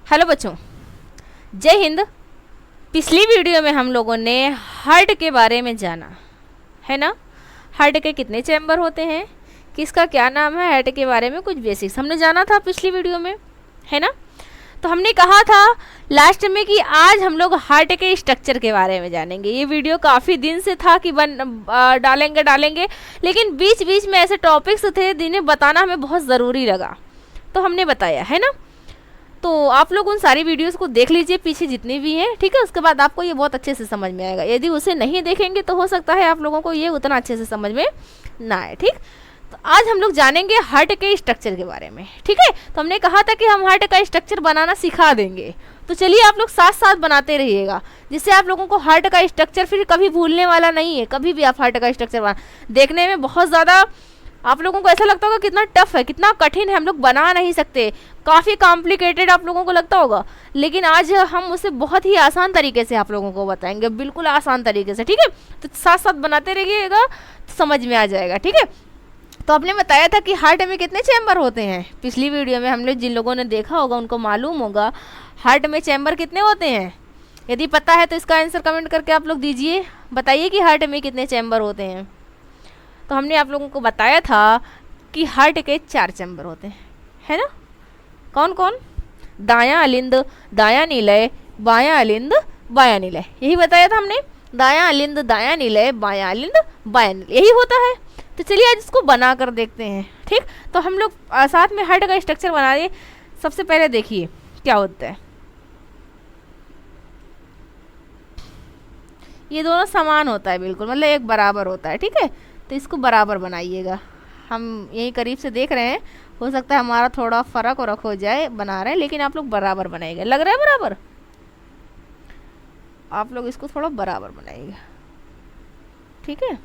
Hello बच्चों, जय हिंद। पिछली वीडियो में हम लोगों ने हार्ट के बारे में जाना है ना। हार्ट के कितने चैम्बर होते हैं, किसका क्या नाम है, हार्ट के बारे में कुछ बेसिक्स हमने जाना था पिछली वीडियो में, है ना। तो हमने कहा था लास्ट में कि आज हम लोग हार्ट के स्ट्रक्चर के बारे में जानेंगे। ये वीडियो काफ़ी दिन से था कि डालेंगे, लेकिन बीच बीच में ऐसे टॉपिक्स थे जिन्हें बताना हमें बहुत ज़रूरी लगा, तो हमने बताया, है ना। तो आप लोग उन सारी वीडियोस को देख लीजिए, पीछे जितनी भी हैं, ठीक है। उसके बाद आपको ये बहुत अच्छे से समझ में आएगा। यदि उसे नहीं देखेंगे तो हो सकता है आप लोगों को ये उतना अच्छे से समझ में ना आए, ठीक। तो आज हम लोग जानेंगे हार्ट के स्ट्रक्चर के बारे में, ठीक है। तो हमने कहा था कि हम हार्ट का स्ट्रक्चर बनाना सिखा देंगे, तो चलिए आप लोग साथ साथ बनाते रहिएगा, जिससे आप लोगों को हार्ट का स्ट्रक्चर फिर कभी भूलने वाला नहीं है। कभी भी आप हार्ट का स्ट्रक्चर बना, देखने में बहुत ज़्यादा आप लोगों को ऐसा लगता होगा कितना टफ है, कितना कठिन है, हम लोग बना नहीं सकते, काफ़ी कॉम्प्लिकेटेड आप लोगों को लगता होगा, लेकिन आज हम उसे बहुत ही आसान तरीके से आप लोगों को बताएंगे, बिल्कुल आसान तरीके से, ठीक है। तो साथ साथ बनाते रहिएगा तो समझ में आ जाएगा, ठीक है। तो आपने बताया था कि हार्ट में कितने चैम्बर होते हैं। पिछली वीडियो में हमने जिन लोगों ने देखा होगा उनको मालूम होगा हार्ट में चैम्बर कितने होते हैं। यदि पता है तो इसका आंसर कमेंट करके आप लोग दीजिए, बताइए कि हार्ट में कितने चैम्बर होते हैं। तो हमने आप लोगों को बताया था कि हार्ट के 4 चैम्बर होते हैं, है ना। कौन कौन? दायां अलिंद, दायां निलय, बायां अलिंद, बायां निलय, यही बताया था हमने। दायां अलिंद, दायां निलय, बायां अलिंद, बायां निलय, यही होता है। तो चलिए आज इसको बना कर देखते हैं, ठीक। तो हम लोग साथ में हार्ट का स्ट्रक्चर बना रहे। सबसे पहले देखिए क्या होता है। ये दोनों समान होता है, बिल्कुल मतलब एक बराबर होता है, ठीक है। तो इसको बराबर बनाइएगा। हम यही करीब से देख रहे हैं, हो सकता है हमारा थोड़ा फ़र्क और हो जाए, बना रहे हैं, लेकिन आप लोग बराबर बनाइएगा। लग रहा है बराबर, आप लोग इसको थोड़ा बराबर बनाइएगा, ठीक है।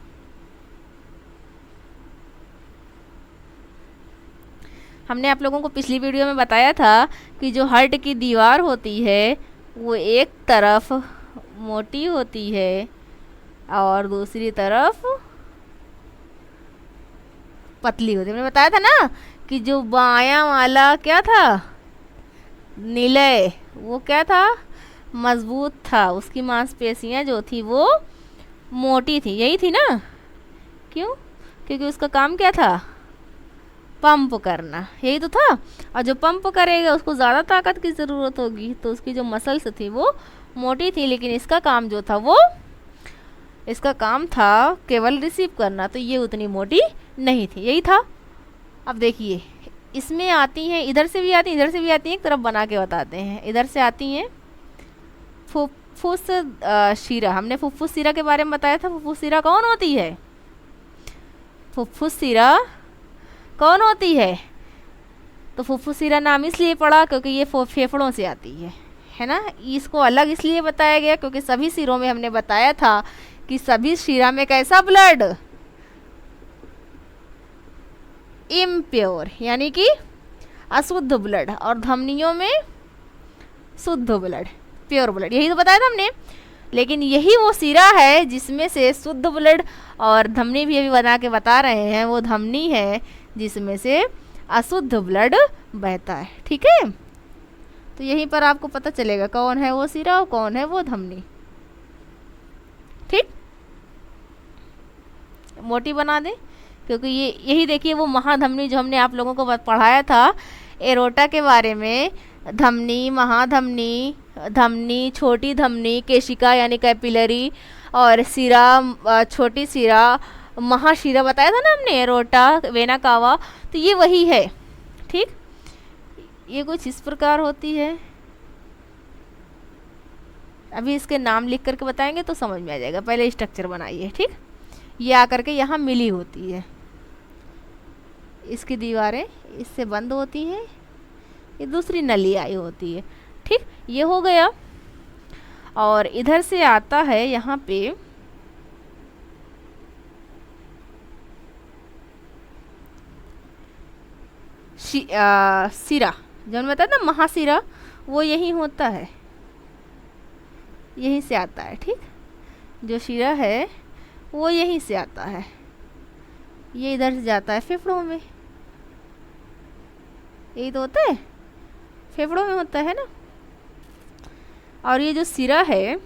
हमने आप लोगों को पिछली वीडियो में बताया था कि जो हार्ट की दीवार होती है वो एक तरफ मोटी होती है और दूसरी तरफ पतली होती है। मैंने बताया था ना कि जो बायां वाला क्या था, निलय, वो क्या था, मजबूत था, उसकी मांसपेशियां जो थी वो मोटी थी, यही थी ना। क्यों? क्योंकि उसका काम क्या था, पंप करना, यही तो था। और जो पंप करेगा उसको ज़्यादा ताकत की ज़रूरत होगी, तो उसकी जो मसल्स थी वो मोटी थी, लेकिन इसका काम जो था वो, इसका काम था केवल रिसीव करना, तो ये उतनी मोटी नहीं थी, यही था। अब देखिए इसमें आती हैं, इधर से भी आती हैं, इधर से भी आती हैं, एक तरफ बना के बताते हैं। इधर से आती हैं फुफ्फुस शिरा। हमने फुफ्फुस शिरा के बारे में बताया था। फुफ्फुस शिरा कौन होती है? फुफ्फुस शिरा कौन होती है? तो फुफ्फुस शिरा नाम इसलिए पड़ा क्योंकि ये फेफड़ों से आती है ना। इसको अलग इसलिए बताया गया क्योंकि सभी शिरों में हमने बताया था कि सभी शिरा में कैसा ब्लड, इम्प्योर यानी कि अशुद्ध ब्लड, और धमनियों में शुद्ध ब्लड, प्योर ब्लड, यही तो बताया था हमने। लेकिन यही वो शिरा है जिसमें से शुद्ध ब्लड, और धमनी भी अभी बना के बता रहे हैं, वो धमनी है जिसमें से अशुद्ध ब्लड बहता है, ठीक है। तो यहीं पर आपको पता चलेगा कौन है वो शिरा और कौन है वो धमनी, ठीक। मोटी बना दें क्योंकि ये यही देखिए वो महाधमनी जो हमने आप लोगों को पढ़ाया था एरोटा के बारे में। धमनी, महाधमनी, धमनी, छोटी धमनी, केशिका यानी कैपिलरी, और शिरा, छोटी शिरा, महाशिरा बताया था ना हमने, एरोटा, वेना कावा, तो ये वही है, ठीक। ये कुछ इस प्रकार होती है। अभी इसके नाम लिख करके बताएंगे तो समझ में आ जाएगा, पहले स्ट्रक्चर बनाइए, ठीक। ये आकर के यहाँ मिली होती है, इसकी दीवारें इससे बंद होती हैं, ये दूसरी नली आई होती है, ठीक। ये हो गया। और इधर से आता है यहाँ पे सिरा, जो मैंने बताया था महाशिरा, वो यहीं होता है, यहीं से आता है, ठीक। जो शिरा है वो यहीं से आता है, ये इधर से जाता है फेफड़ों में, यही तो होता है, फेफड़ों में होता है ना, और ये जो सिरा है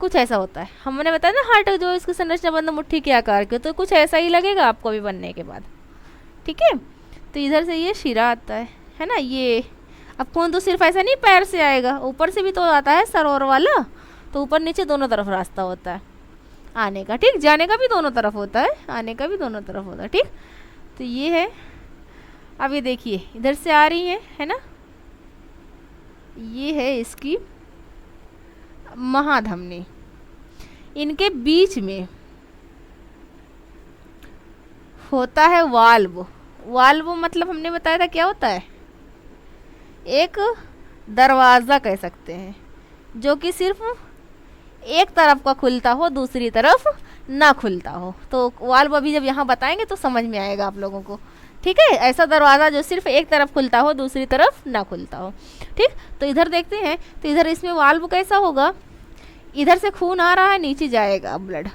कुछ ऐसा होता है। हमने बताया ना हार्ट जो इसकी संरचना बंद मुट्ठी के आकार की, तो कुछ ऐसा ही लगेगा आपको भी बनने के बाद। ठीक है, तो इधर से ये शिरा आता है ना। ये अब खून तो सिर्फ ऐसा नहीं पैर से आएगा, ऊपर से भी तो आता है सरोवर वाला, तो ऊपर नीचे दोनों तरफ रास्ता होता है आने का। ठीक, जाने का भी दोनों तरफ होता है, आने का भी दोनों तरफ होता है। ठीक, तो ये है। अब ये देखिए इधर से आ रही है ना, ये है इसकी महाधमनी। इनके बीच में होता है वाल्व। वाल्व मतलब हमने बताया था क्या होता है, एक दरवाज़ा कह सकते हैं, जो कि सिर्फ एक तरफ का खुलता हो, दूसरी तरफ ना खुलता हो। तो वाल्व अभी जब यहाँ बताएंगे तो समझ में आएगा आप लोगों को। ठीक है, ऐसा दरवाज़ा जो सिर्फ एक तरफ खुलता हो, दूसरी तरफ ना खुलता हो। ठीक, तो इधर देखते हैं, तो इधर इसमें वाल्व कैसा होगा, इधर से खून आ रहा है, नीचे जाएगा ब्लड,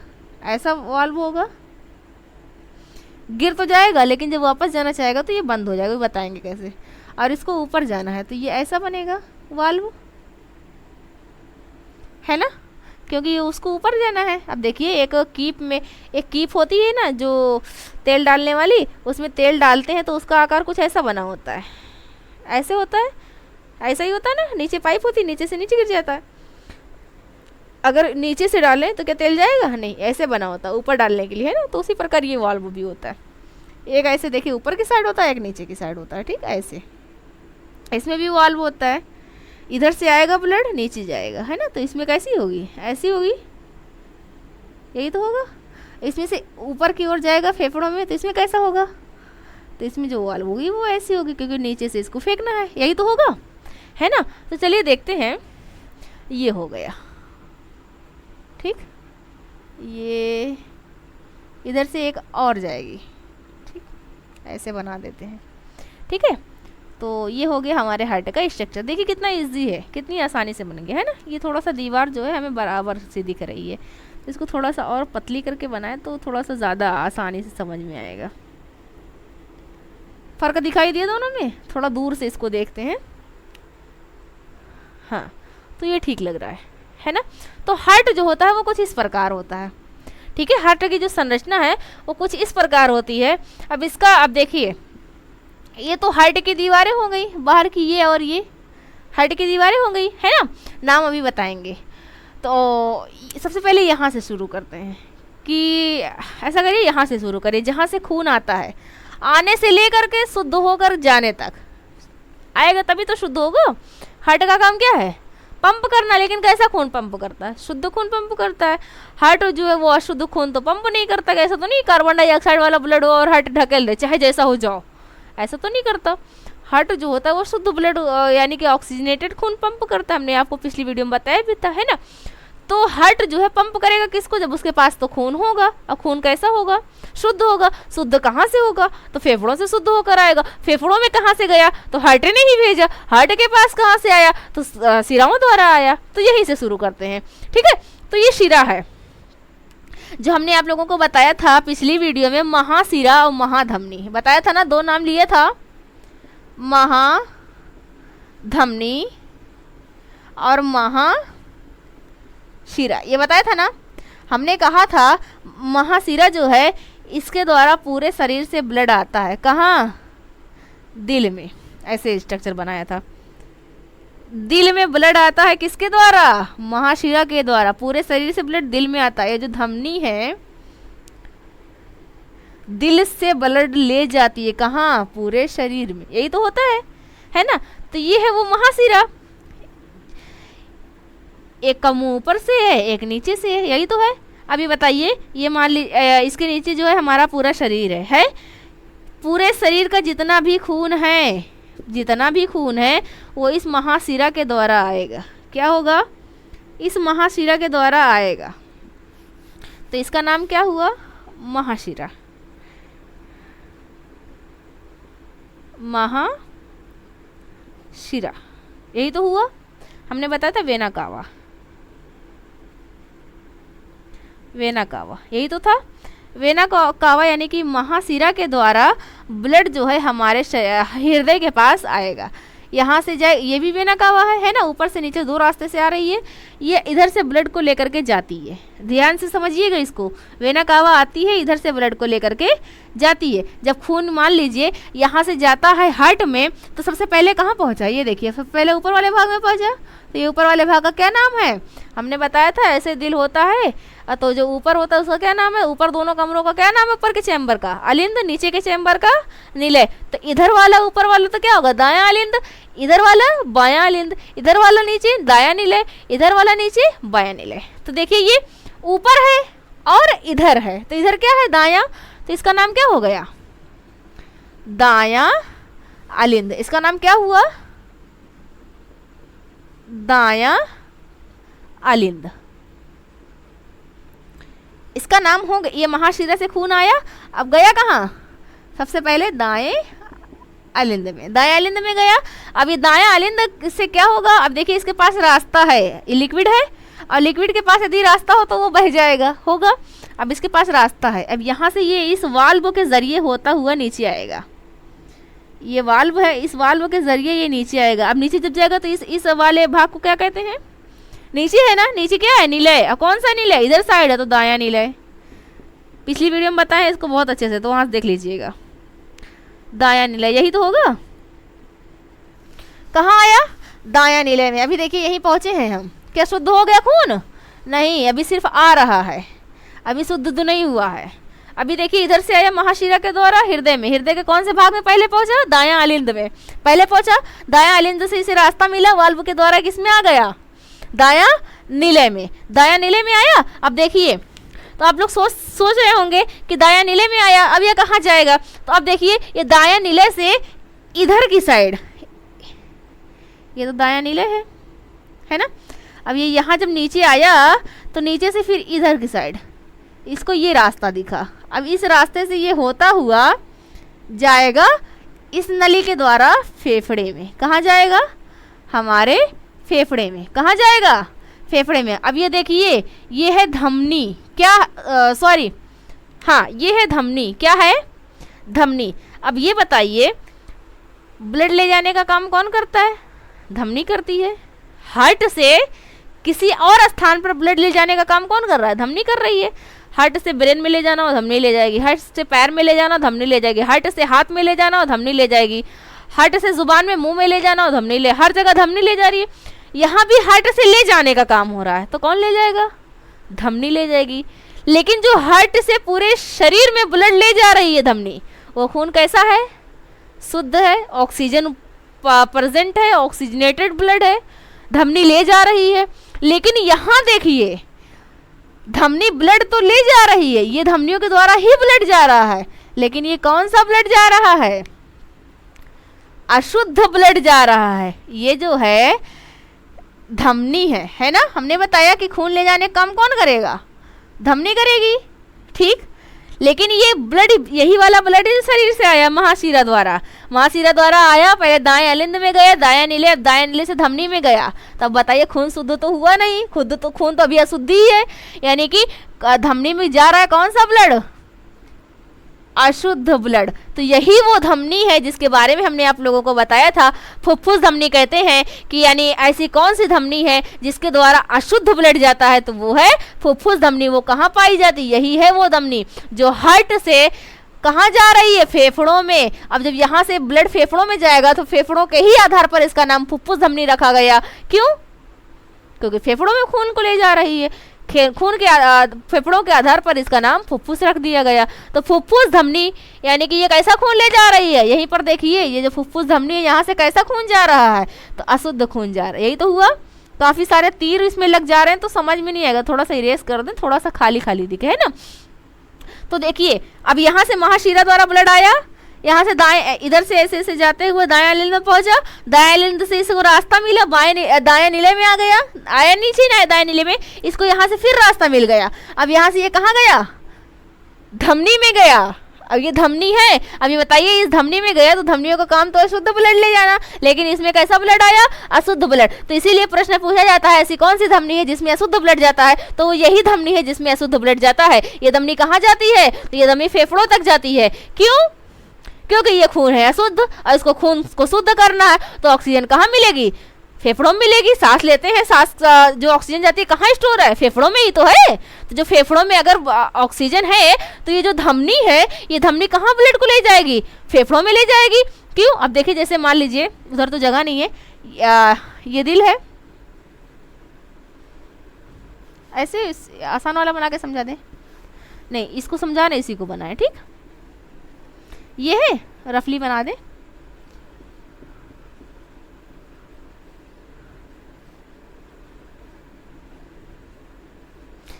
ऐसा वाल्व होगा। गिर तो जाएगा, लेकिन जब वापस जाना चाहेगा तो ये बंद हो जाएगा, बताएंगे कैसे। और इसको ऊपर जाना है तो ये ऐसा बनेगा वाल्व, है ना, क्योंकि ये उसको ऊपर जाना है। अब देखिए एक कीप में, एक कीप होती है ना जो तेल डालने वाली, उसमें तेल डालते हैं तो उसका आकार कुछ ऐसा बना होता है, ऐसे होता है, ऐसा ही होता है ना। नीचे पाइप होती है, नीचे से नीचे गिर जाता है। अगर नीचे से डालें तो क्या तेल जाएगा, नहीं, ऐसे बना होता है ऊपर डालने के लिए, है ना। तो उसी प्रकार ये वाल्व भी होता है, एक ऐसे देखिए ऊपर की साइड होता है, एक नीचे की साइड होता है। ठीक, ऐसे इसमें भी वाल्व होता है। इधर से आएगा ब्लड, नीचे जाएगा, है ना। तो इसमें कैसी होगी, ऐसी होगी, यही तो होगा। इसमें से ऊपर की ओर जाएगा फेफड़ों में, तो इसमें कैसा होगा, तो इसमें जो वाल्व होगी वो ऐसी होगी, क्योंकि नीचे से इसको फेंकना है, यही तो होगा, है ना। तो चलिए देखते हैं, ये हो गया। ठीक, ये इधर से एक और जाएगी। ठीक, ऐसे बना देते हैं। ठीक है, तो ये हो गया हमारे हार्ट का स्ट्रक्चर। देखिए कितना इजी है, कितनी आसानी से बन गया, है ना। ये थोड़ा सा दीवार जो है हमें बराबर से दिख रही है, तो इसको थोड़ा सा और पतली करके बनाए तो थोड़ा सा ज़्यादा आसानी से समझ में आएगा। फ़र्क दिखाई दिया दोनों में, थोड़ा दूर से इसको देखते हैं। हाँ, तो ये ठीक लग रहा है ना। तो हार्ट जो होता है वो कुछ इस प्रकार होता है। ठीक है, हार्ट की जो संरचना है वो कुछ इस प्रकार होती है। अब इसका, अब देखिए ये तो हार्ट की दीवारें हो गई बाहर की, ये और ये हार्ट की दीवारें हो गई, है ना। नाम अभी बताएंगे। तो सबसे पहले यहाँ से शुरू करते हैं कि ऐसा करिए, यहाँ से शुरू करिए, जहाँ से खून आता है, आने से लेकर के शुद्ध होकर जाने तक आएगा, तभी तो शुद्ध होगा। हार्ट का काम क्या है, पंप करना। लेकिन कैसा खून पंप करता है, शुद्ध खून पंप करता है। हार्ट जो है वो अशुद्ध खून तो पंप नहीं करता। ऐसा तो नहीं कार्बन डाइऑक्साइड वाला ब्लड हो और हार्ट ढकेल दे चाहे जैसा हो जाओ, ऐसा तो नहीं करता। हार्ट जो होता है वो शुद्ध ब्लड यानी कि ऑक्सीजनेटेड खून पंप करता है। हमने आपको पिछली वीडियो में बताया भी था, है ना। तो हार्ट जो है पंप करेगा किसको, जब उसके पास तो खून होगा। और खून कैसा होगा, शुद्ध होगा। शुद्ध कहाँ से होगा, तो फेफड़ों से शुद्ध होकर आएगा। फेफड़ों में कहाँ से गया, तो हार्ट ने ही भेजा। हार्ट के पास कहाँ से आया, तो शिराओं द्वारा आया। तो यहीं से शुरू करते हैं। ठीक है, तो ये शिरा है जो हमने आप लोगों को बताया था पिछली वीडियो में, महाशिरा और महाधमनी बताया था ना, दो नाम लिए था, महाधमनी और महाशिरा, ये बताया था ना। हमने कहा था महाशिरा जो है इसके द्वारा पूरे शरीर से ब्लड आता है। कहाँ, दिल में, ऐसे स्ट्रक्चर बनाया था। दिल में ब्लड आता है किसके द्वारा, महाशिरा के द्वारा। पूरे शरीर से ब्लड दिल में आता है। ये जो धमनी है दिल से ब्लड ले जाती है, कहाँ, पूरे शरीर में, यही तो होता है ना। तो ये है वो महाशिरा। एक का मुंह ऊपर से है, एक नीचे से है, यही तो है। अभी बताइए, ये मान लीजिए इसके नीचे जो है हमारा पूरा शरीर है। पूरे शरीर का जितना भी खून है वो इस महाशिरा के द्वारा आएगा। क्या होगा, इस महाशिरा के द्वारा आएगा। तो इसका नाम क्या हुआ, महाशिरा। महाशिरा, यही तो हुआ। हमने बताया था वेना कावा, यही तो था। वेना कावा यानी कि महाशिरा के द्वारा ब्लड जो है हमारे हृदय के पास आएगा। यहाँ से जाए, ये भी वेना कावा है ना, ऊपर से नीचे 2 रास्ते से आ रही है। ये इधर से ब्लड को लेकर के जाती है, ध्यान से समझिएगा इसको। वेना कावा आती है, इधर से ब्लड को लेकर के जाती है। जब खून मान लीजिए यहाँ से जाता है हार्ट में, तो सबसे पहले कहाँ पहुँचा, ये देखिए, सबसे पहले ऊपर वाले भाग में पहुँचा। तो ये ऊपर वाले भाग का क्या नाम है, हमने बताया था ऐसे दिल होता है, तो जो ऊपर होता है उसका क्या नाम है, ऊपर दोनों कमरों का क्या नाम है, ऊपर के चैम्बर का अलिंद, नीचे के चैम्बर का निलय। तो इधर वाला ऊपर वाला तो क्या होगा, दायां अलिंद, इधर वाला बायां अलिंद, इधर वाला नीचे दायां निलय, इधर वाला नीचे बायां निलय। तो देखिए ये ऊपर है और इधर है, तो इधर क्या है, दायां, तो इसका नाम क्या हो गया, दायां अलिंद। इसका नाम क्या हुआ, दायां अलिंद। इसका नाम हो गया, ये महाशिरा से खून आया, अब गया कहाँ, सबसे पहले दाएं अलिंद में, दाएं अलिंद में गया। अब ये दायां अलिंद से क्या होगा, अब देखिए इसके पास रास्ता है, ये लिक्विड है, और लिक्विड के पास यदि रास्ता हो तो वो बह जाएगा, होगा। अब इसके पास रास्ता है, अब यहाँ से ये इस वाल्व के जरिए होता हुआ नीचे आएगा, ये वाल्व है, इस वाल्व के जरिए ये नीचे आएगा। अब नीचे जब जाएगा तो इस वाले भाग को क्या कहते हैं, नीचे है ना, नीचे क्या है, निलय। अब कौन सा निलय, इधर साइड है तो दायां निलय, पिछली वीडियो में बताया इसको बहुत अच्छे से, तो वहां से देख लीजिएगा, दायां निलय यही तो होगा। कहाँ आया, दायां निलय में। अभी देखिए यहीं पहुंचे हैं हम, क्या शुद्ध हो गया खून, नहीं, अभी सिर्फ आ रहा है, अभी शुद्ध तो नहीं हुआ है। अभी देखिए इधर से आया महाशिरा के द्वारा हृदय में, हृदय के कौन से भाग में पहले पहुंचा, दायां अलिंद में पहले पहुंचा, दायां अलिंद से इसे रास्ता मिला, वाल्व के द्वारा किसमें आ गया, दायां निलय में, दायां निलय में आया। अब देखिए तो आप लोग सोच रहे होंगे कि दायां निलय में आया, अब ये कहाँ जाएगा, तो अब देखिए ये दायां निलय से इधर की साइड, ये तो दायां निलय है ना। अब ये यहाँ जब नीचे आया तो नीचे से फिर इधर की साइड, इसको ये रास्ता दिखा, अब इस रास्ते से ये होता हुआ जाएगा इस नली के द्वारा फेफड़े में, कहाँ जाएगा, हमारे फेफड़े में, कहाँ जाएगा, फेफड़े में। अब ये देखिए ये है धमनी, क्या सॉरी हाँ ये है धमनी, क्या है, धमनी। अब ये बताइए ब्लड ले जाने का काम कौन करता है, धमनी करती है। हार्ट से किसी और स्थान पर ब्लड ले जाने का काम कौन कर रहा है, धमनी कर रही है। हार्ट से ब्रेन में ले जाना हो धमनी ले जाएगी, हार्ट से पैर में ले जाना हो धमनी ले जाएगी, हार्ट से हाथ में ले जाना हो धमनी ले जाएगी, हार्ट से जुबान में मुंह में ले जाना हो धमनी ले, हर जगह धमनी ले जा रही है। यहाँ भी हार्ट से ले जाने का काम हो रहा है, तो कौन ले जाएगा, धमनी ले जाएगी। लेकिन जो हार्ट से पूरे शरीर में ब्लड ले जा रही है धमनी, वो खून कैसा है, शुद्ध है, ऑक्सीजन प्रेजेंट है, ऑक्सीजनेटेड ब्लड है, धमनी ले जा रही है। लेकिन यहाँ देखिए धमनी ब्लड तो ले जा रही है, ये धमनियों के द्वारा ही ब्लड जा रहा है, लेकिन ये कौन सा ब्लड जा रहा है, अशुद्ध ब्लड जा रहा है। ये जो है धमनी है ना, हमने बताया कि खून ले जाने का काम कौन करेगा, धमनी करेगी, ठीक। लेकिन ये ब्लड, यही वाला ब्लड शरीर से आया महाशिरा द्वारा, महाशिरा द्वारा आया, पहले दाएं अलिंद में गया, दायां नीले, अब दायां नीले से धमनी में गया। तब बताइए खून शुद्ध तो हुआ नहीं, खुद तो खून तो अभी अशुद्ध ही है, यानी कि धमनी में जा रहा है कौन सा ब्लड, अशुद्ध ब्लड। तो यही वो धमनी है जिसके बारे में हमने आप लोगों को बताया था, फुफ्फुस धमनी कहते हैं कि यानी ऐसी कौन सी धमनी है जिसके द्वारा अशुद्ध ब्लड जाता है, तो वो है फुफ्फुस धमनी। वो कहाँ पाई जाती, यही है वो धमनी जो हार्ट से कहाँ जा रही है, फेफड़ों में। अब जब यहाँ से ब्लड फेफड़ों में जाएगा तो फेफड़ों के ही आधार पर इसका नाम फुफ्फुस धमनी रखा गया। क्यों, क्योंकि फेफड़ों में खून को ले जा रही है, खून के फेफड़ों के आधार पर इसका नाम फुफ्फुस रख दिया गया। तो फुफ्फुस धमनी यानी कि ये कैसा खून ले जा रही है, यहीं पर देखिए ये जो फुफ्फुस धमनी है यहाँ से कैसा खून जा रहा है, तो अशुद्ध खून जा रहा है। यही तो हुआ, काफी सारे तीर इसमें लग जा रहे हैं तो समझ में नहीं आएगा, थोड़ा सा इरेज कर दें, थोड़ा सा खाली खाली दिखे, है ना। तो देखिए अब यहाँ से महाशिरा द्वारा ब्लड आया, यहाँ से दाएं इधर से ऐसे ऐसे जाते हुए दाएं अलिंद में पहुंचा, दाएं अलिंद से इसको रास्ता मिला, दाएं नीले में आ गया, आया नीचे ना दाएं नीले में, इसको यहाँ से फिर रास्ता मिल गया। अब यहाँ से ये कहाँ गया, धमनी में गया। अब ये धमनी है, अब ये बताइए इस धमनी में गया तो धमनियों का काम तो अशुद्ध ब्लड ले जाना, लेकिन इसमें कैसा ब्लड आया, अशुद्ध ब्लड। तो इसीलिए प्रश्न पूछा जाता है ऐसी कौन सी धमनी है जिसमें अशुद्ध ब्लड जाता है, तो वो यही धमनी है जिसमें अशुद्ध ब्लड जाता है। ये धमनी कहाँ जाती है, तो ये धमनी फेफड़ों तक जाती है। क्यों, क्योंकि ये खून है अशुद्ध और इसको खून को शुद्ध करना है, तो ऑक्सीजन कहाँ मिलेगी? फेफड़ों में मिलेगी। सांस लेते हैं, सांस जो ऑक्सीजन जाती है कहाँ स्टोर है? फेफड़ों में ही तो है। तो जो फेफड़ों में अगर ऑक्सीजन है तो ये जो धमनी है, ये धमनी कहाँ ब्लड को ले जाएगी? फेफड़ों में ले जाएगी। क्यों? अब देखिए, जैसे मान लीजिए उधर तो जगह नहीं है, ये दिल है, ऐसे आसान वाला बना के समझा दें। नहीं, इसको समझाना, इसी को बनाए, ठीक। ये है, रफली बना दें।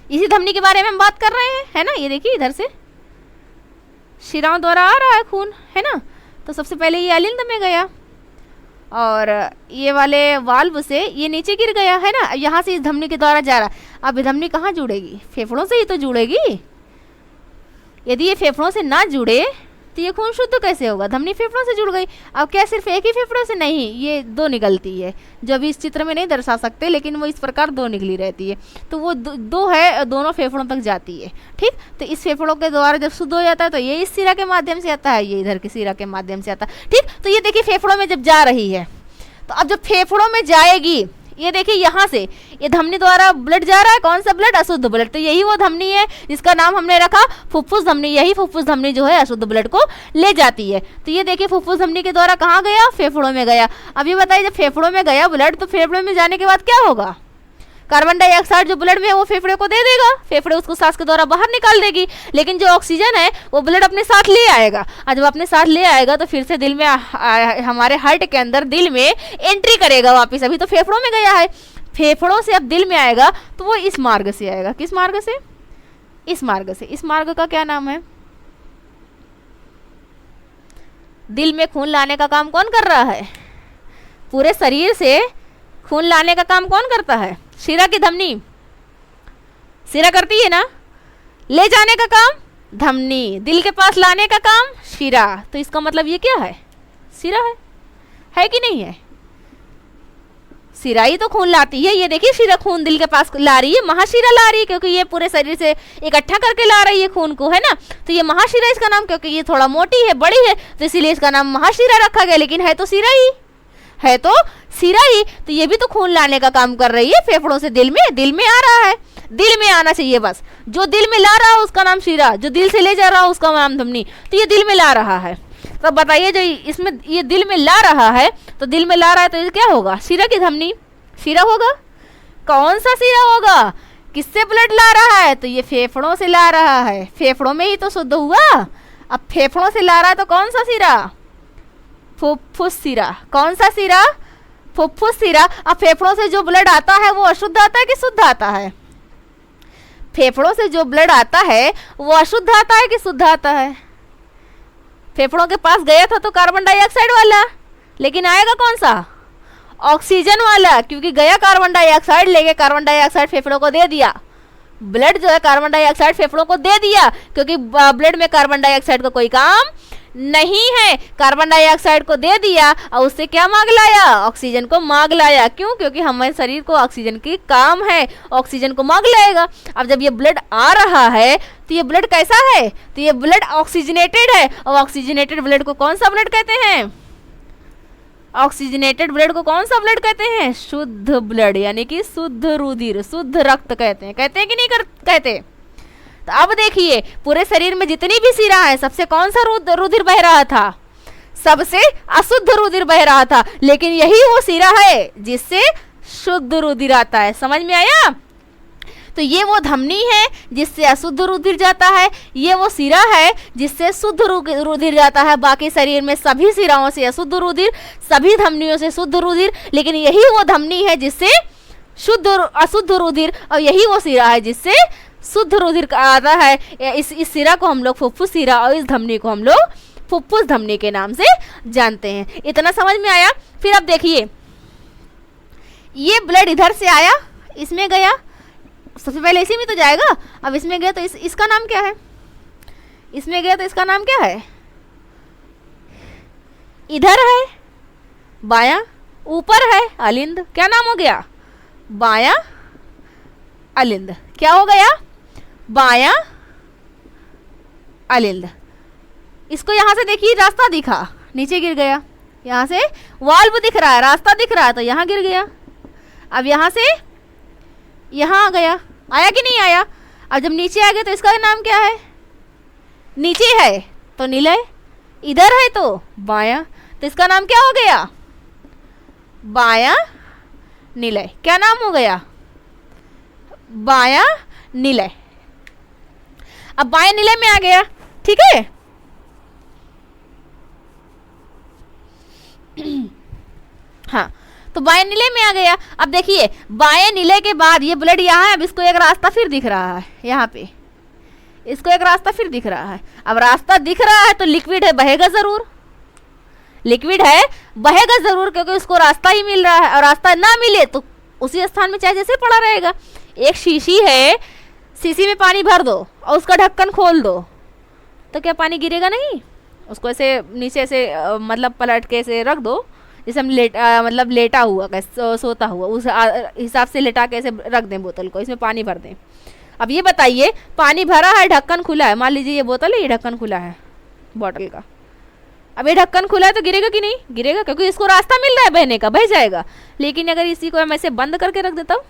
इसी धमनी के बारे में हम बात कर रहे हैं, है ना। ये देखिए, इधर से शिराओं द्वारा आ रहा है खून, है ना। तो सबसे पहले ये अलिंद में गया और ये वाले वाल्व से ये नीचे गिर गया, है ना। यहाँ से इस धमनी के द्वारा जा रहा है। अब ये धमनी कहाँ जुड़ेगी? फेफड़ों से ही तो जुड़ेगी। यदि ये फेफड़ों से ना जुड़े तो ये खून शुद्ध कैसे होगा? धमनी फेफड़ों से जुड़ गई। अब क्या सिर्फ एक ही फेफड़ों से? नहीं, ये दो निकलती है, जो अभी इस चित्र में नहीं दर्शा सकते, लेकिन वो इस प्रकार दो निकली रहती है। तो वो दो है, दोनों फेफड़ों तक जाती है, ठीक। तो इस फेफड़ों के द्वारा जब शुद्ध हो जाता है तो ये इस सिरा के माध्यम से आता है, ये इधर की सिरा के माध्यम से आता है, ठीक। तो ये देखिए, फेफड़ों में जब जा रही है, तो अब जब फेफड़ों में जाएगी, ये देखिए यहाँ से ये धमनी द्वारा ब्लड जा रहा है। कौन सा ब्लड? अशुद्ध ब्लड। तो यही वो धमनी है जिसका नाम हमने रखा फुफ्फुस धमनी। यही फुफ्फुस धमनी जो है अशुद्ध ब्लड को ले जाती है। तो ये देखिए, फुफ्फुस धमनी के द्वारा कहाँ गया? फेफड़ों में गया। अब ये बताइए, जब फेफड़ों में गया ब्लड, तो फेफड़ों में जाने के बाद क्या होगा? कार्बन डाइऑक्साइड जो ब्लड में है वो फेफड़े को दे देगा, फेफड़े उसको सांस के द्वारा बाहर निकाल देगी। लेकिन जो ऑक्सीजन है वो ब्लड अपने साथ ले आएगा, और जब अपने साथ ले आएगा तो फिर से दिल में हमारे हार्ट के अंदर दिल में एंट्री करेगा वापिस। अभी तो फेफड़ों में गया है, फेफड़ों से अब दिल में आएगा तो वो इस मार्ग से आएगा। किस मार्ग से? इस मार्ग से। इस मार्ग का क्या नाम है? दिल में खून लाने का काम कौन कर रहा है? पूरे शरीर से खून लाने का काम कौन करता है? शिरा की धमनी। शिरा करती है ना। ले जाने का काम धमनी, दिल के पास लाने का काम शिरा। तो इसका मतलब ये क्या है? शिरा है कि नहीं है? शिरा ही तो खून लाती है। ये देखिए, शिरा खून दिल के पास ला रही है, महाशिरा ला रही है, क्योंकि ये पूरे शरीर से इकट्ठा करके ला रही है खून को, है ना। तो ये महाशिरा इसका नाम, क्योंकि ये थोड़ा मोटी है, बड़ी है, तो इसीलिए इसका नाम महाशिरा रखा गया। लेकिन है तो शिरा ही, है तो शिरा ही। तो ये भी तो खून लाने का काम कर रही है फेफड़ों से दिल में आ रहा है। दिल में आना चाहिए बस। जो दिल में ला रहा है उसका नाम शिरा, जो दिल से ले जा रहा है उसका नाम धमनी। तो ये दिल में ला रहा है। तो बताइए, जो इसमें ये दिल में ला रहा है, तो दिल में ला रहा है तो ये क्या होगा? शिरा की धमनी, शिरा होगा। कौन सा शिरा होगा? किससे ब्लड ला रहा है? तो ये फेफड़ों से ला रहा है। फेफड़ों में ही तो शुद्ध हुआ। अब फेफड़ों से ला रहा है तो कौन सा शिरा? फुफ्फुस शिरा। कौन सा शिरा? फुफ्फुस शिरा। अब फेफड़ों से जो ब्लड आता है वो अशुद्ध आता है कि शुद्ध आता है? फेफड़ों से जो ब्लड आता है वो अशुद्ध आता है कि शुद्ध आता है? फेफड़ों के पास गया था तो कार्बन डाइऑक्साइड वाला, लेकिन आएगा कौन सा? ऑक्सीजन वाला, क्योंकि गया कार्बन डाइऑक्साइड लेके, कार्बन डाइऑक्साइड फेफड़ों को दे दिया। ब्लड जो है कार्बन डाइऑक्साइड फेफड़ों को दे दिया, क्योंकि ब्लड में कार्बन डाइऑक्साइड का कोई काम नहीं है। कार्बन डाइऑक्साइड को दे दिया और उससे क्या मांग लाया? ऑक्सीजन को मांग लाया। क्यों? क्योंकि हमारे शरीर को ऑक्सीजन की काम है, ऑक्सीजन को मांग लाएगा। अब जब ये ब्लड आ रहा है तो ये ब्लड कैसा है? तो ये ब्लड ऑक्सीजनेटेड है। और ऑक्सीजनेटेड ब्लड को कौन सा ब्लड कहते हैं? ऑक्सीजनेटेड ब्लड को कौन सा ब्लड कहते हैं? शुद्ध ब्लड, यानी कि शुद्ध रुधिर, शुद्ध रक्त कहते हैं। कहते हैं कि नहीं कहते? तो अब देखिए, पूरे शरीर में जितनी भी शिरा है, सबसे कौन सा रुधिर बह रहा था? सबसे अशुद्ध रुधिर बह रहा था। लेकिन यही वो शिरा है जिससे शुद्ध रुधिर आता है। समझ में आया? तो ये वो धमनी है जिससे अशुद्ध रुधिर जाता है, ये वो शिरा है जिससे शुद्ध रुधिर जाता है। बाकी शरीर में सभी शिराओं से अशुद्ध रुधिर, सभी धमनियों से शुद्ध रुधिर, लेकिन यही वो धमनी है जिससे अशुद्ध रुधिर, और यही वो शिरा है जिससे शुद्ध रुधिर आता है। इस शिरा को हम लोग फुफ्फुस शिरा और इस धमनी को हम लोग फुफ्फुस धमनी के नाम से जानते हैं। इतना समझ में आया? फिर अब देखिए, ये ब्लड इधर से आया, इसमें गया, सबसे पहले इसी में तो जाएगा। अब इसमें गया तो इसका नाम क्या है? इसमें गया तो इसका नाम क्या है? इधर है बायां, ऊपर है अलिंद। क्या नाम हो गया? बायां अलिंद। क्या हो गया? बायां अलिंद। इसको यहाँ से देखिए रास्ता दिखा, नीचे गिर गया। यहाँ से वाल्व दिख रहा है, रास्ता दिख रहा है, तो यहाँ गिर गया। अब यहाँ से यहाँ आ गया, आया कि नहीं आया? अब जब नीचे आ गया तो इसका नाम क्या है? नीचे है तो निलय, इधर है तो बायां, तो इसका नाम क्या हो गया? बायां निलय। क्या नाम हो गया? बायां निलय। अब बायां निलय में आ गया, ठीक है। हाँ, तो बाएं निलय में आ गया। अब देखिए बाएं निलय के बाद ये ब्लड यहाँ है, अब इसको एक रास्ता फिर दिख रहा है, यहाँ पे इसको एक रास्ता फिर दिख रहा है। अब रास्ता दिख रहा है तो लिक्विड है, बहेगा जरूर, लिक्विड है बहेगा जरूर, क्योंकि उसको रास्ता ही मिल रहा है। और रास्ता ना मिले तो उसी स्थान में चाहे जैसे पड़ा रहेगा। एक शीशी है, शीशी में पानी भर दो और उसका ढक्कन खोल दो, तो क्या पानी गिरेगा? नहीं। उसको ऐसे नीचे ऐसे मतलब पलट के ऐसे रख दो, जैसे हम मतलब लेटा हुआ सोता हुआ, उस हिसाब से लेटा के ऐसे रख दें बोतल को, इसमें पानी भर दें। अब ये बताइए, पानी भरा है, ढक्कन खुला है, मान लीजिए ये बोतल है, ये ढक्कन खुला है बॉटल का। अब ये ढक्कन खुला है तो गिरेगा कि नहीं? गिरेगा, क्योंकि इसको रास्ता मिल रहा है बहने का, बह जाएगा। लेकिन अगर इसी को मैं ऐसे बंद करके रख देता हूँ,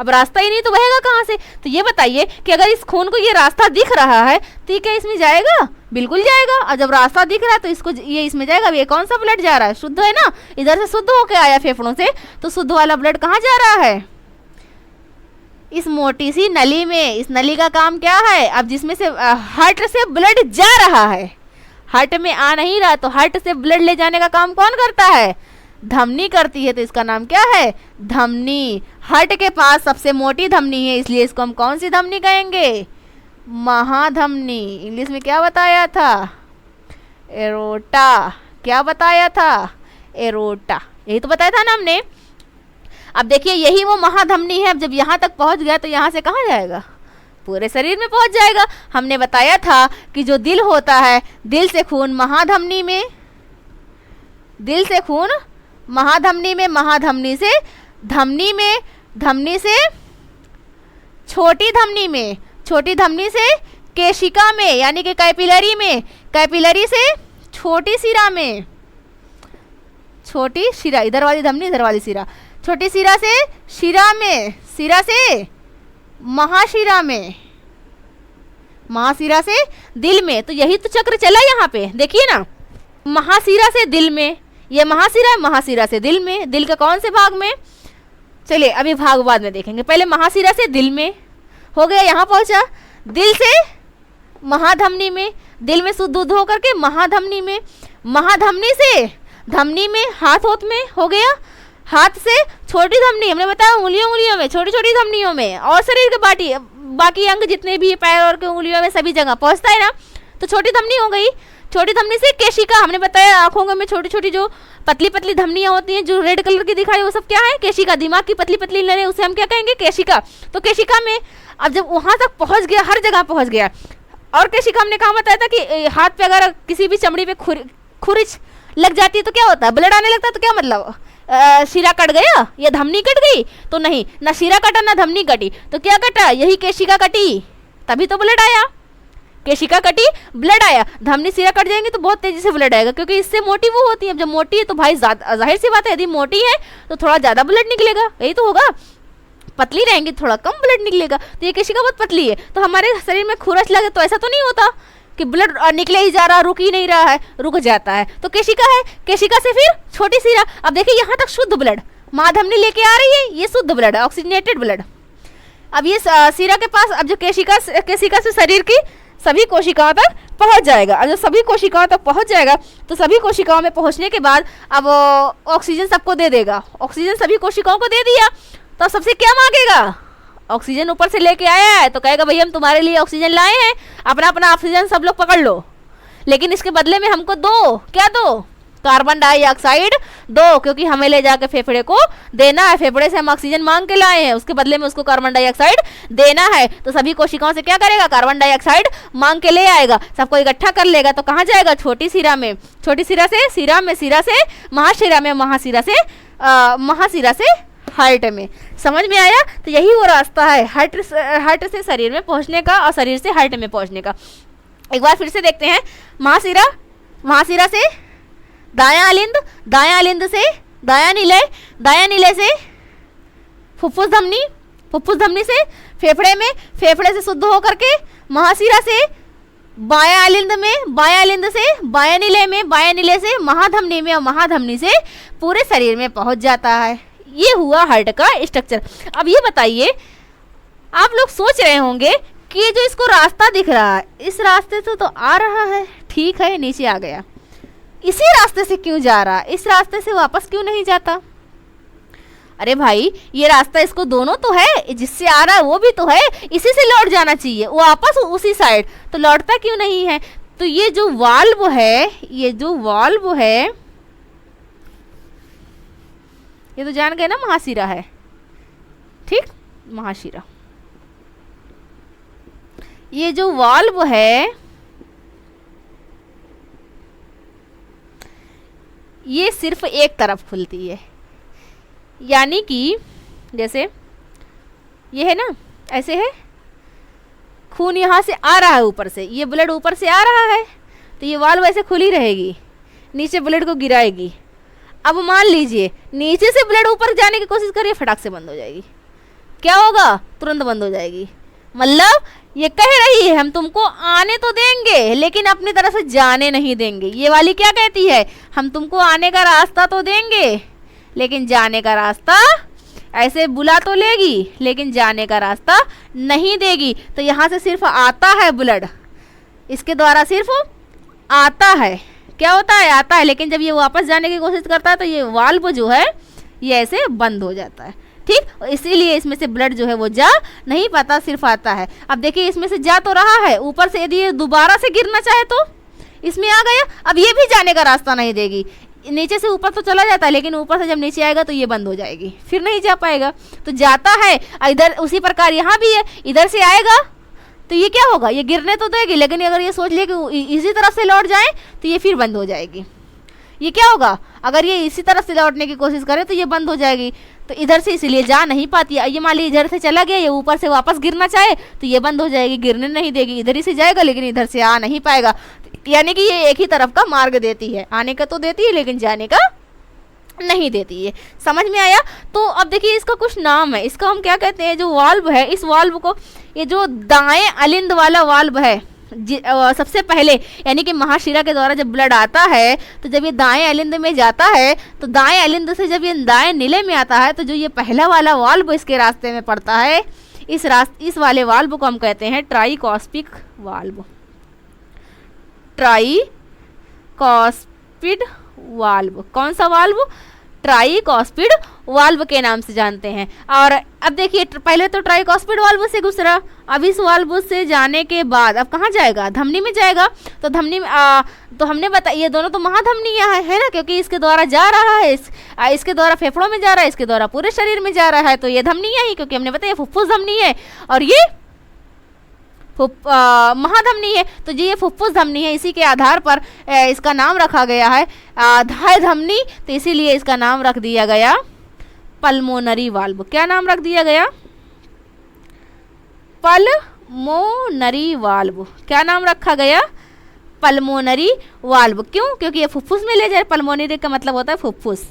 अब रास्ता ही नहीं तो बहेगा कहाँ से? तो ये बताइए कि अगर इस खून को ये रास्ता दिख रहा है तो क्या इसमें जाएगा? बिल्कुल जाएगा। और जब रास्ता दिख रहा है तो इसको ये इसमें जाएगा। अब ये कौन सा ब्लड जा रहा है? शुद्ध है ना, इधर से शुद्ध होके आया फेफड़ों से, तो शुद्ध वाला ब्लड कहाँ जा रहा है? इस मोटी सी नली में। इस नली का काम क्या है? अब जिसमें से हार्ट से ब्लड जा रहा है, हार्ट में आ नहीं रहा, तो हार्ट से ब्लड ले जाने का काम कौन करता है? धमनी करती है। तो इसका नाम क्या है? धमनी। हार्ट के पास सबसे मोटी धमनी है, इसलिए इसको हम कौन सी धमनी कहेंगे? महाधमनी। इंग्लिश में क्या बताया था? एरोटा। क्या बताया था? एरोटा। यही तो बताया था ना हमने। अब देखिए यही वो महाधमनी है। अब जब यहाँ तक पहुँच गया तो यहाँ से कहाँ जाएगा? पूरे शरीर में पहुँच जाएगा। हमने बताया था कि जो दिल होता है, दिल से खून महाधमनी में, दिल से खून महाधमनी में, महाधमनी से धमनी में, धमनी से छोटी धमनी में, छोटी धमनी से केशिका में यानी कि कैपिलरी में, कैपिलरी से छोटी शिरा में, छोटी शिरा, इधर वाली धमनी इधर वाली शिरा, छोटी शिरा से शिरा में, शिरा से महाशिरा में, महाशिरा से दिल में। तो यही तो चक्र चला यहाँ पे, देखिए ना, महाशिरा से दिल में, ये महाशिरा है, महाशिरा से दिल में, दिल के कौन से भाग में? चलिए अभी भाग बाद में देखेंगे, पहले महाशिरा से दिल में हो गया, यहाँ पहुँचा, दिल से महाधमनी में, दिल में शुद्ध दूध होकर के महाधमनी में, महाधमनी से धमनी में, हाथ होत में हो गया, हाथ से छोटी धमनी, हमने बताया उंगलियों उंगलियों में, छोटी छोटी धमनियों में, और शरीर के बाकी अंग जितने भी पैर और के उंगलियों में सभी जगह पहुँचता है ना, तो छोटी धमनी हो गई। छोटी धमनी से केशिका, हमने बताया आंखों में छोटी छोटी जो पतली पतली धमनियां होती हैं जो रेड कलर की दिखाई, वो सब क्या है? केशिका। दिमाग की पतली पतली नसें, उसे हम क्या कहेंगे? केशिका। तो केशिका में अब जब वहां तक पहुंच गया, हर जगह पहुंच गया, और केशिका हमने कहा बताया था कि हाथ पे अगर किसी भी चमड़ी पे खुरिच लग जाती है तो क्या होता है? ब्लड आने लगता है। तो क्या मतलब? शिरा कट गया या धमनी कट गई? तो नहीं, ना शिरा कटा ना धमनी कटी, तो क्या कटा? यही केशिका कटी, तभी तो ब्लड आया। केशिका कटी, ब्लड आया। धमनी शिरा कट जाएंगे तो बहुत तेजी से ब्लड आएगा, क्योंकि इससे मोटी वो होती है। जब मोटी है तो भाई जाहिर सी बात है, यदि मोटी है तो थोड़ा ज्यादा ब्लड निकलेगा, यही तो होगा। पतली रहेंगी थोड़ा कम ब्लड निकलेगा। तो ये केशिका बहुत पतली है, तो हमारे शरीर में खुरच लगे तो ऐसा तो नहीं होता कि ब्लड निकले ही जा रहा, रुक ही नहीं रहा है, रुक जाता है। तो केशिका है, केशिका से फिर छोटी शिरा। अब देखिए यहाँ तक शुद्ध ब्लड महाधमनी लेके आ रही है, ये शुद्ध ब्लड है, ऑक्सीजनेटेड ब्लड। अब ये शिरा के पास, अब जो केशिका से शरीर की सभी कोशिकाओं तक पहुंच जाएगा। और जब सभी कोशिकाओं तक पहुंच जाएगा तो सभी कोशिकाओं में पहुंचने के बाद अब ऑक्सीजन सबको दे देगा। ऑक्सीजन सभी कोशिकाओं को दे दिया तो सबसे क्या मांगेगा? ऑक्सीजन ऊपर से लेके आया है तो कहेगा भाई हम तुम्हारे लिए ऑक्सीजन लाए हैं, अपना अपना ऑक्सीजन सब लोग पकड़ लो, लेकिन इसके बदले में हमको दो, क्या दो? कार्बन डाइऑक्साइड दो, क्योंकि हमें ले जाकर फेफड़े को देना है। फेफड़े से हम ऑक्सीजन मांग के लाए हैं, उसके बदले में उसको कार्बन डाइऑक्साइड देना है। तो सभी कोशिकाओं से क्या करेगा? कार्बन डाइऑक्साइड मांग के ले आएगा, सबको इकट्ठा कर लेगा। तो कहाँ जाएगा? छोटी शिरा में, छोटी शिरा से शिरा में, शिरा से महाशिरा में, महाशिरा से हार्ट में। समझ में आया? तो यही वो रास्ता है हार्ट से शरीर में पहुंचने का और शरीर से हार्ट में पहुंचने का। एक बार फिर से देखते हैं। महाशिरा, महाशिरा से दायां अलिंद, दायां अलिंद से दायां निलय, दायां निलय से फुफ्फुस धमनी, फुफ्फुस धमनी से फेफड़े में, फेफड़े से शुद्ध होकर के महाशिरा से बायां अलिंद में, बायां अलिंद से बायां निलय में, बायां निलय से महाधमनी में और महाधमनी से पूरे शरीर में पहुंच जाता है। ये हुआ हार्ट का स्ट्रक्चर। अब ये बताइए, आप लोग सोच रहे होंगे कि ये जो इसको रास्ता दिख रहा है, इस रास्ते से तो आ रहा है, ठीक है, नीचे आ गया, इसी रास्ते से क्यों जा रहा है, इस रास्ते से वापस क्यों नहीं जाता? अरे भाई, ये रास्ता इसको दोनों तो है, जिससे आ रहा है वो भी तो है, इसी से लौट जाना चाहिए, वो वापस उसी साइड, तो लौटता क्यों नहीं है? तो ये जो वाल्व है, ये जो वाल्व है, ये तो जान गए ना, महाशिरा है, ठीक, महाशिरा। ये जो वाल्व है, ये सिर्फ एक तरफ खुलती है, यानी कि जैसे ये है ना, ऐसे है, खून यहाँ से आ रहा है ऊपर से, ये ब्लड ऊपर से आ रहा है, तो ये वाल्व ऐसे खुली रहेगी, नीचे ब्लड को गिराएगी। अब मान लीजिए नीचे से ब्लड ऊपर जाने की कोशिश करिए, फटाक से बंद हो जाएगी। क्या होगा? तुरंत बंद हो जाएगी। मतलब ये कह रही है हम तुमको आने तो देंगे लेकिन अपनी तरफ से जाने नहीं देंगे। ये वाली क्या कहती है? हम तुमको आने का रास्ता तो देंगे लेकिन जाने का रास्ता, ऐसे बुला तो लेगी लेकिन जाने का रास्ता नहीं देगी। तो यहाँ से सिर्फ आता है ब्लड, इसके द्वारा सिर्फ आता है। क्या होता है? आता है। लेकिन जब ये वापस जाने की कोशिश करता है तो ये वाल्व जो है ये ऐसे बंद हो जाता है। ठीक, इसीलिए इसमें से ब्लड जो है वो जा नहीं पाता, सिर्फ आता है। अब देखिए इसमें से जा तो रहा है, ऊपर से यदि ये दोबारा से गिरना चाहे तो इसमें आ गया। अब ये भी जाने का रास्ता नहीं देगी, नीचे से ऊपर तो चला जाता है लेकिन ऊपर से जब नीचे आएगा तो ये बंद हो जाएगी, फिर नहीं जा पाएगा। तो जाता है इधर, उसी प्रकार यहाँ भी है, इधर से आएगा तो ये क्या होगा? ये गिरने तो देगी लेकिन अगर ये सोच ले कि इसी तरफ से लौट जाए तो ये फिर बंद हो जाएगी। ये क्या होगा? अगर ये इसी तरफ से लौटने की कोशिश करे तो ये बंद हो जाएगी। तो इधर से इसलिए जा नहीं पाती है। ये मान लीजिए इधर से चला गया, ये ऊपर से वापस गिरना चाहे तो ये बंद हो जाएगी, गिरने नहीं देगी। इधर ही से जाएगा लेकिन इधर से आ नहीं पाएगा। यानी कि ये एक ही तरफ का मार्ग देती है, आने का तो देती है लेकिन जाने का नहीं देती है। समझ में आया? तो अब देखिए इसका कुछ नाम है, इसका हम क्या कहते हैं? जो वाल्व है, इस वाल्व को, ये जो दाएं अलिंद वाला वाल्व है, सबसे पहले यानी कि महाशिरा के द्वारा जब ब्लड आता है तो जब ये दाएं अलिंद में जाता है तो दाएं अलिंद से जब ये दाएं नीले में आता है तो जो ये पहला वाला वाल्व इसके रास्ते में पड़ता है, इस वाले वाल्व को हम कहते हैं ट्राइकॉस्पिड वाल्व। Tricuspid valve. कौन सा वाल्व? ट्राइकॉस्पिड वाल्व के नाम से जानते हैं। और अब देखिए पहले तो ट्राइकॉस्पिड वाल्व से गुजरा, अब इस वाल्व से जाने के बाद अब कहाँ जाएगा? धमनी में जाएगा। तो धमनी में तो हमने बताया ये दोनों तो महाधमनियाँ है ना, क्योंकि इसके द्वारा जा रहा है, इसके द्वारा फेफड़ों में जा रहा है, इसके द्वारा पूरे शरीर में जा रहा है। तो ये धमनियाँ ही, क्योंकि हमने बताया फुफ्फुस धमनी है और ये महाधमनी है। तो ये फुफ्फुस धमनी है, इसी के आधार पर इसका नाम रखा गया है धाय धमनी। तो इसीलिए इसका नाम रख दिया गया पल्मोनरी वाल्व। क्या नाम रख दिया गया? Pulmonary valve. क्या नाम रखा गया? Pulmonary valve. क्यों? क्योंकि ये फुफ्फुस में ले जाए। पल्मोनरी का मतलब होता है फुफ्फुस,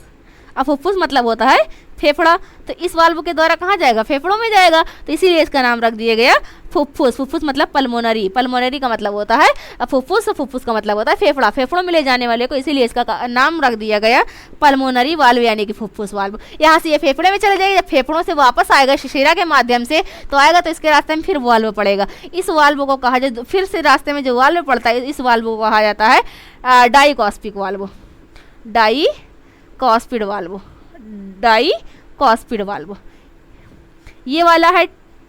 अब फुफ्फुस मतलब होता है फेफड़ा। तो इस वाल्व के द्वारा कहाँ जाएगा? फेफड़ों में जाएगा। तो इसीलिए इसका नाम रख दिया गया फुफ्फुस। फुफ्फुस मतलब पल्मोनरी, पल्मोनरी का मतलब होता है फुफ्फुस, फुफ्फुस का मतलब होता है फेफड़ा, फेफड़ों में ले जाने वाले को, इसीलिए इसका नाम रख दिया गया पल्मोनरी वाल्व यानी कि फुफ्फुस वाल्व। यहाँ से ये फेफड़े में चले जाएगा, जब फेफड़ों से वापस आएगा शिशिरा के माध्यम से तो आएगा तो इसके रास्ते में फिर वाल्व पड़ेगा। इस वाल्व को कहा जाए, फिर से रास्ते में जो वाल्व पड़ता है इस वाल्व को कहा जाता है dicuspid valve. Dicuspid valve, dicuspid valve. ये वाला है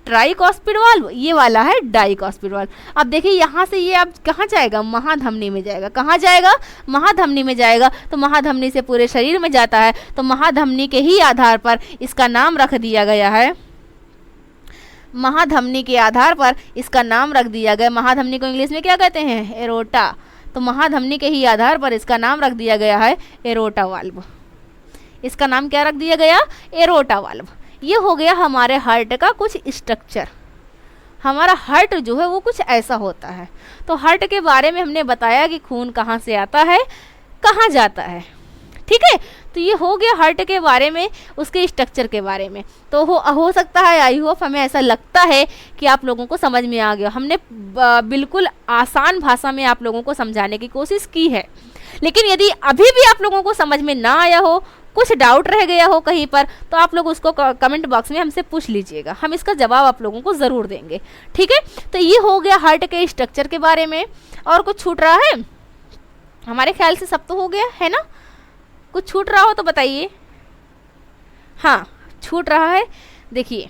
ट्राइकॉस्पिड वाल्व, ये वाला है डाइकॉस्पिड वाल्व। अब देखिए यहाँ से ये अब कहाँ जाएगा? महाधमनी में जाएगा। कहाँ जाएगा? महाधमनी में जाएगा। तो महाधमनी से पूरे शरीर में जाता है। तो महाधमनी के ही आधार पर इसका नाम रख दिया गया है, महाधमनी के आधार पर इसका नाम रख दिया गया। महाधमनी को इंग्लिश में क्या कहते हैं? एरोटा। तो महाधमनी के ही आधार पर इसका नाम रख दिया गया है एरोटा वाल्व। इसका नाम क्या रख दिया गया? Aorta valve. ये हो गया हमारे हार्ट का कुछ स्ट्रक्चर। हमारा हार्ट जो है वो कुछ ऐसा होता है। तो हार्ट के बारे में हमने बताया कि खून कहाँ से आता है, कहाँ जाता है, ठीक है। तो ये हो गया हार्ट के बारे में, उसके स्ट्रक्चर के बारे में। तो हो सकता है, आई होप हमें ऐसा लगता है कि आप लोगों को समझ में आ गया। हमने बिल्कुल आसान भाषा में आप लोगों को समझाने की कोशिश की है। लेकिन यदि अभी भी आप लोगों को समझ में ना आया हो, कुछ डाउट रह गया हो कहीं पर, तो आप लोग उसको कमेंट बॉक्स में हमसे पूछ लीजिएगा, हम इसका जवाब आप लोगों को ज़रूर देंगे, ठीक है। तो ये हो गया हार्ट के स्ट्रक्चर के बारे में। और कुछ छूट रहा है? हमारे ख्याल से सब तो हो गया है ना। कुछ छूट रहा हो तो बताइए। हाँ, छूट रहा है। देखिए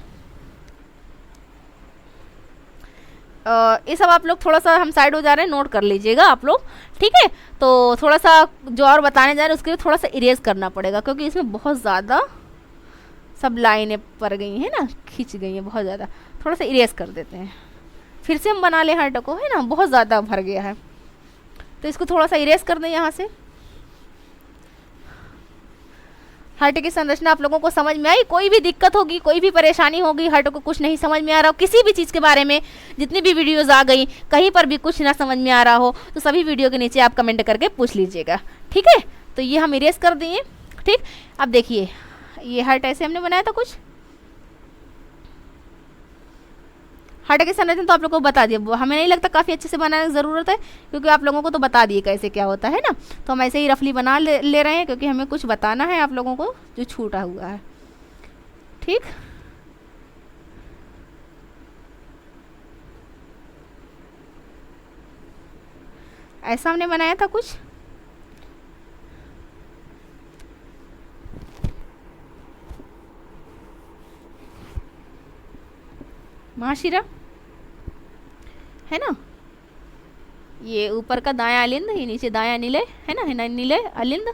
ये सब आप लोग थोड़ा सा, हम साइड हो जा रहे हैं, नोट कर लीजिएगा आप लोग, ठीक है। तो थोड़ा सा जो और बताने जा रहे हैं उसके लिए थोड़ा सा इरेज करना पड़ेगा, क्योंकि इसमें बहुत ज़्यादा सब लाइनें पड़ गई हैं ना, खींच गई हैं बहुत ज़्यादा। थोड़ा सा इरेज कर देते हैं, फिर से हम बना लें हार्ट को, है ना, बहुत ज़्यादा भर गया है। तो इसको थोड़ा सा इरेज कर दें यहाँ से। हार्ट की संरचना आप लोगों को समझ में आई? कोई भी दिक्कत होगी, कोई भी परेशानी होगी, हार्ट को कुछ नहीं समझ में आ रहा हो, किसी भी चीज़ के बारे में, जितनी भी वीडियोस आ गई, कहीं पर भी कुछ ना समझ में आ रहा हो, तो सभी वीडियो के नीचे आप कमेंट करके पूछ लीजिएगा, ठीक है। तो ये हम इरेज कर दिए, ठीक। अब देखिए ये हार्ट ऐसे हमने बनाया था कुछ। हार्ट की संरचना तो आप लोगों को बता दिया, हमें नहीं लगता काफ़ी अच्छे से बनाने की ज़रूरत है, क्योंकि आप लोगों को तो बता दिए कैसे क्या होता है ना। तो हम ऐसे ही रफली बना ले रहे हैं, क्योंकि हमें कुछ बताना है आप लोगों को जो छूटा हुआ है, ठीक। ऐसा हमने बनाया था कुछ। महाशिरा है ना, ये ऊपर का दायां अलिंद, ये नीचे दायां निलय है ना, निलय अलिंद,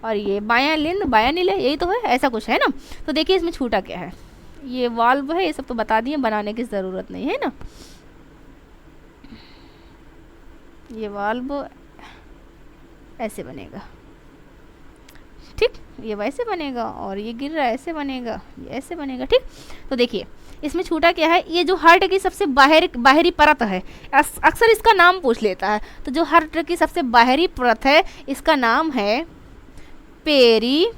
और ये बायां अलिंद बायां निलय, यही तो है, ऐसा कुछ है ना। तो देखिए इसमें छूटा क्या है। ये वाल्व है, ये सब तो बता दिए, बनाने की ज़रूरत नहीं है ना। ये वाल्व ऐसे बनेगा, ठीक, ये वैसे बनेगा, और ये गिर रहा है ऐसे बनेगा, ये ऐसे बनेगा, ठीक। तो देखिए इसमें छूटा क्या है। ये जो हार्ट की सबसे बाहरी परत है, अक्सर इसका नाम पूछ लेता है। तो जो हार्ट की सबसे बाहरी परत है, इसका नाम है पेरिकार्डियम।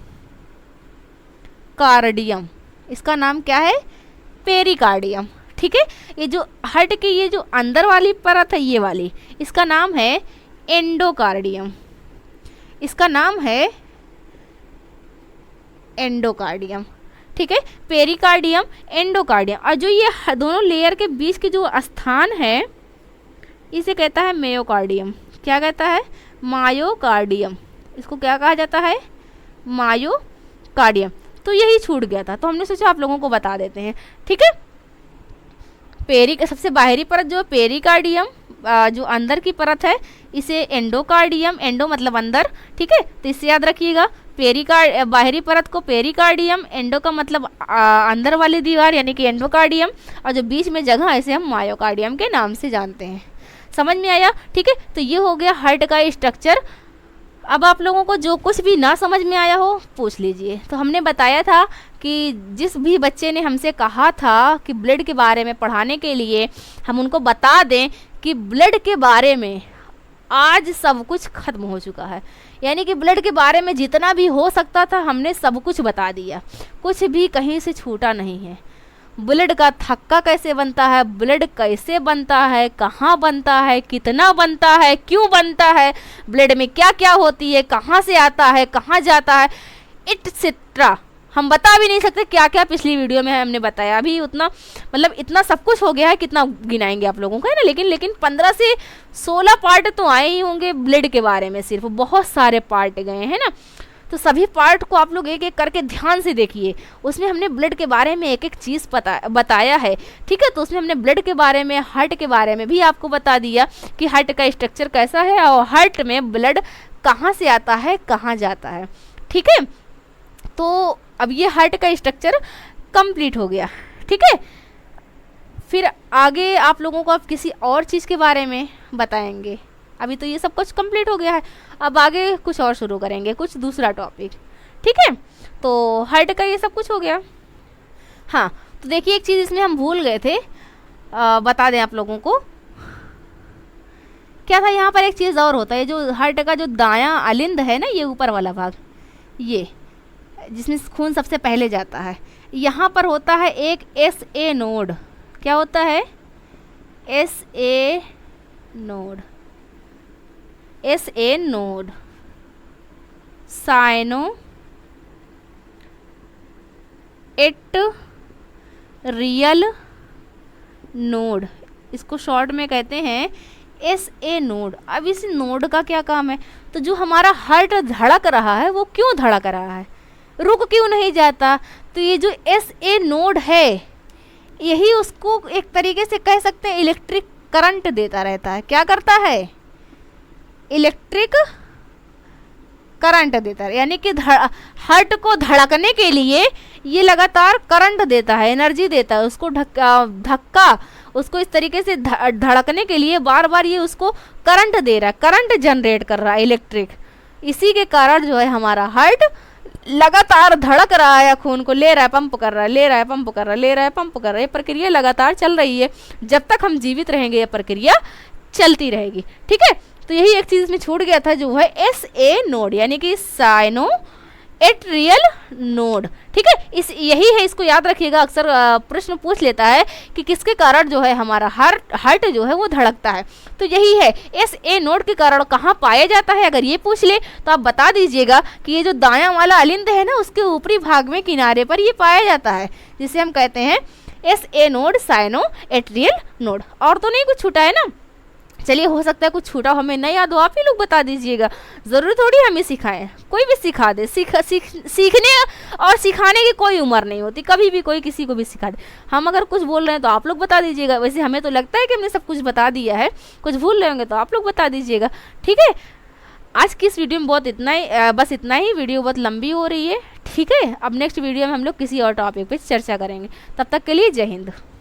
इसका नाम क्या है? पेरिकार्डियम, ठीक है। ये जो हार्ट की ये जो अंदर वाली परत है, ये वाली, इसका नाम है एंडोकार्डियम। इसका नाम है एंडोकार्डियम, ठीक है। Pericardium, endocardium. और जो ये दोनों लेयर के बीच के जो स्थान है, इसे कहता है मायोकार्डियम। क्या कहता है? मायोकार्डियम। इसको क्या कहा जाता है? मायोकार्डियम। तो यही छूट गया था, तो हमने सोचा आप लोगों को बता देते हैं, ठीक है। सबसे बाहरी परत जो पेरिकार्डियम, जो अंदर की परत है, इसे एंडोकार्डियम, एंडो मतलब अंदर, ठीक है। तो इससे याद रखिएगा, बाहरी परत को पेरिकार्डियम, एंडो का मतलब अंदर वाली दीवार यानी कि एंडोकार्डियम, और जो बीच में जगह इसे हम मायोकार्डियम के नाम से जानते हैं। समझ में आया? ठीक है। तो ये हो गया हार्ट का स्ट्रक्चर। अब आप लोगों को जो कुछ भी ना समझ में आया हो पूछ लीजिए। तो हमने बताया था कि जिस भी बच्चे ने हमसे कहा था कि ब्लड के बारे में पढ़ाने के लिए हम उनको बता दें कि ब्लड के बारे में आज सब कुछ खत्म हो चुका है, यानी कि ब्लड के बारे में जितना भी हो सकता था हमने सब कुछ बता दिया, कुछ भी कहीं से छूटा नहीं है। ब्लड का थक्का कैसे बनता है, ब्लड कैसे बनता है, कहाँ बनता है, कितना बनता है, क्यों बनता है, ब्लड में क्या क्या होती है, कहाँ से आता है, कहाँ जाता है, इट्सेट्रा। हम बता भी नहीं सकते क्या क्या पिछली वीडियो में हमने बताया। अभी उतना मतलब इतना सब कुछ हो गया है, कितना गिनाएंगे आप लोगों को, है ना। लेकिन 15 से 16 पार्ट तो आए ही होंगे ब्लड के बारे में, सिर्फ बहुत सारे पार्ट गए हैं ना। तो सभी पार्ट को आप लोग एक एक करके ध्यान से देखिए। उसमें हमने ब्लड के बारे में एक एक चीज़ बताया है, ठीक है। तो उसमें हमने ब्लड के बारे में, हार्ट के बारे में भी आपको बता दिया कि हार्ट का स्ट्रक्चर कैसा है और हार्ट में ब्लड कहाँ से आता है, कहाँ जाता है, ठीक है। तो अब ये हार्ट का स्ट्रक्चर कंप्लीट हो गया, ठीक है। फिर आगे आप लोगों को अब किसी और चीज़ के बारे में बताएंगे। अभी तो ये सब कुछ कंप्लीट हो गया है, अब आगे कुछ और शुरू करेंगे, कुछ दूसरा टॉपिक, ठीक है। तो हार्ट का ये सब कुछ हो गया। हाँ, तो देखिए एक चीज़ इसमें हम भूल गए थे बता दें आप लोगों को। क्या था यहाँ पर, एक चीज़ और होता है, जो हार्ट का जो दायां अलिंद है ना, ये ऊपर वाला भाग, ये जिसमें खून सबसे पहले जाता है, यहाँ पर होता है एक SA नोड। क्या होता है? SA node, SA node, cyano atrial node, इसको शॉर्ट में कहते हैं SA नोड। अब इस नोड का क्या काम है? तो जो हमारा हार्ट धड़क रहा है वो क्यों धड़क रहा है, रुक क्यों नहीं जाता? तो ये जो SA नोड है यही उसको एक तरीके से कह सकते हैं इलेक्ट्रिक करंट देता रहता है। क्या करता है? इलेक्ट्रिक करंट देता है, यानी कि हार्ट को धड़कने के लिए ये लगातार करंट देता है, एनर्जी देता है उसको, धक्का उसको इस तरीके से धड़कने के लिए बार बार ये उसको करंट दे रहा है, करंट जनरेट कर रहा है इलेक्ट्रिक। इसी के कारण जो है हमारा हार्ट लगातार धड़क रहा है, खून को ले रहा है, पंप कर रहा है, ले रहा है, पंप कर रहा है, ले रहा है, पंप कर रहा है। ये प्रक्रिया लगातार चल रही है, जब तक हम जीवित रहेंगे ये प्रक्रिया चलती रहेगी। ठीक है, तो यही एक चीज़ में छूट गया था जो है SA नोड, यानी कि साइनो एट्रियल नोड। ठीक है, इस यही है, इसको याद रखिएगा। अक्सर प्रश्न पूछ लेता है कि किसके कारण जो है हमारा हार्ट जो है वो धड़कता है, तो यही है SA नोड के कारण कहाँ पाया जाता है। अगर ये पूछ ले तो आप बता दीजिएगा कि ये जो दायां वाला अलिंद है ना, उसके ऊपरी भाग में किनारे पर ये पाया जाता है, जिसे हम कहते हैं SA node, cyano atrial node. और तो नहीं कुछ छूटा है ना? चलिए, हो सकता है कुछ छूटा हमें नहीं याद हो, आप ही लोग बता दीजिएगा। ज़रूरी थोड़ी हमें सिखाएं, कोई भी सिखा दे। सीखने और सिखाने की कोई उम्र नहीं होती, कभी भी कोई किसी को भी सिखा दे। हम अगर कुछ बोल रहे हैं तो आप लोग बता दीजिएगा। वैसे हमें तो लगता है कि हमने सब कुछ बता दिया है, कुछ भूल रहे होंगे तो आप लोग बता दीजिएगा। ठीक है, आज की इस वीडियो में बस इतना ही। वीडियो बहुत लंबी हो रही है। ठीक है, अब नेक्स्ट वीडियो में हम लोग किसी और टॉपिक पर चर्चा करेंगे। तब तक के लिए जय हिंद।